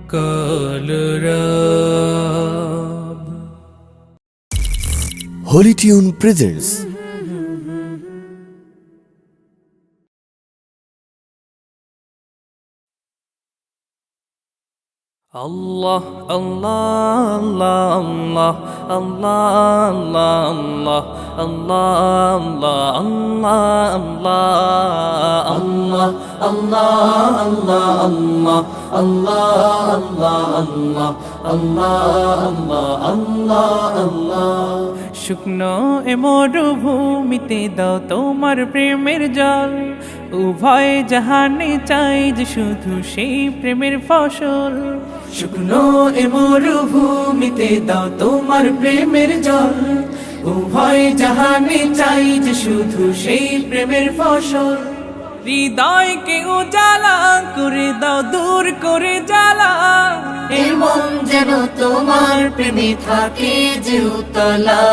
Kalarab Holy Tune presents Allah, Allah, Allah, Allah, Allah, Allah, Allah, Allah, Allah, Allah, Allah, Allah, Allah, Allah. শুকনো এ মরুভূমিতে দাও তোমার প্রেমের জল, উভয় জাহানে চাই যে শুধু সেই প্রেমের ফসল। শুকনো এ মরুভূমিতে দাও তোমার প্রেমের জল, উভয় জাহানে চাই যে শুধু সেই প্রেমের ফসল। হৃদয়কে উজালা করে দাও, দূর করে জ্বালা, এই মন যেন তোমার প্রেমে থাকে যে উতলা।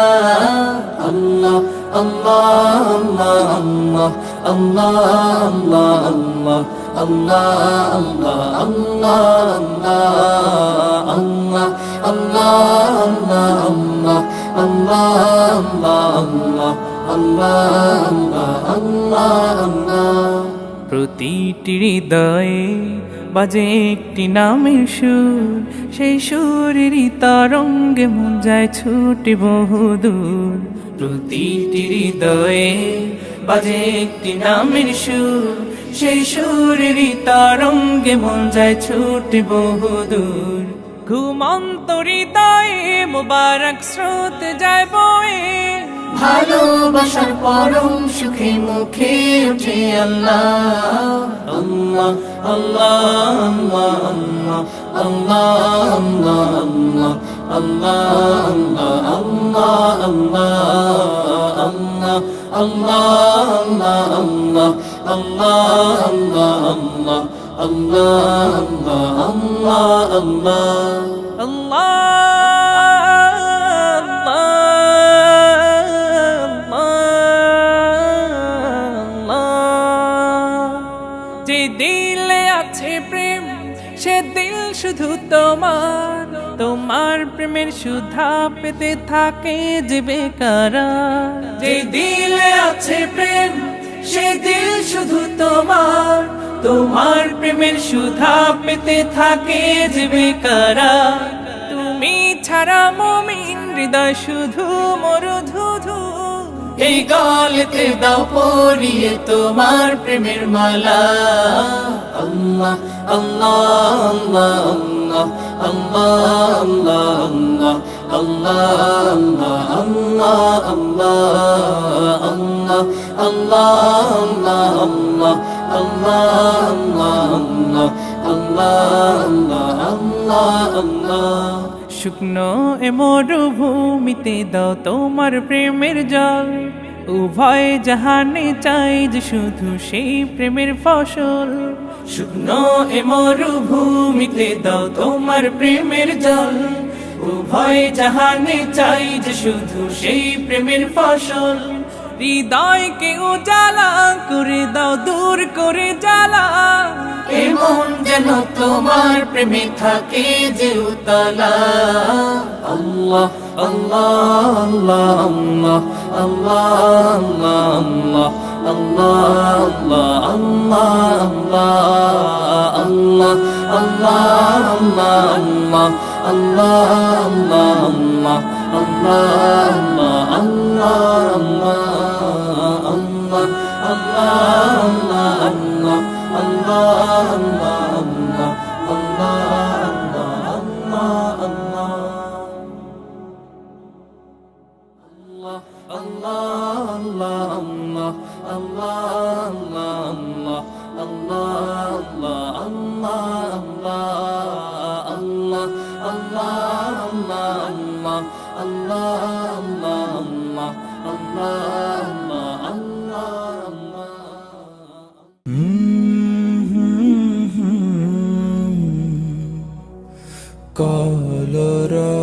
আল্লাহ আল্লাহ আল্লাহ আল্লাহ আল্লাহ আল্লাহ আল্লাহ আল্লাহ আল্লাহ আল্লাহ। প্রতিটি হৃদয়ে বাজে একটি নামের সুর, সেই সুরেরই তরঙ্গে মন যায় ছুটে বহুদূর। প্রতিটি হৃদয়ে বাজে একটি নামের সুর, সেই সুরেরই তরঙ্গে মন যায় ছুটে বহুদূর। ঘুমন্ত হৃদয়ে মোবারক স্রোত যায় বয়ে, ভালোবাসার পরম সুখে মুখে উঠে আল্লাহ আল্লাহ আল্লাহ আল্লাহ আল্লাহ আল্লাহ আল্লাহ যে দিলে আছে প্রেম সে দিল শুধু তোমার, তোমার প্রেমের সুধা পেতে থাকে যে বেকারার। যে দিলে আছে প্রেম সে দিল শুধু তোমার, তোমার প্রেমের সুধা পেতে থাকে যে বেকারার। তুমি ছাড়া মুমিন হৃদয় শুধু মরুধুধু, এই গলেতে দাও পরিয়ে তোমার প্রেমের মালা। আল্লাহ আল্লাহ আল্লাহ আল্লাহ আল্লাহ আল্লাহ আল্লাহ আল্লাহ। শুকনো এ মরুভূমিতে দাও তোমার প্রেমের জল, উভয় জাহানে চাই যে শুধু সেই প্রেমের ফসল। শুকনো এ মরুভূমিতে দাও তোমার প্রেমের জল, উভয় জাহানে চাই যে শুধু সেই প্রেমের ফসল। হৃদয়কে উজালা করে দাও, দূর করে জ্বালা, এমন যেন তোমার প্রেমে থাকে যে উতলা। আল্লাহ আল্লাহ আল্লাহ আল্লাহ আল্লাহ আল্লাহ Kalarab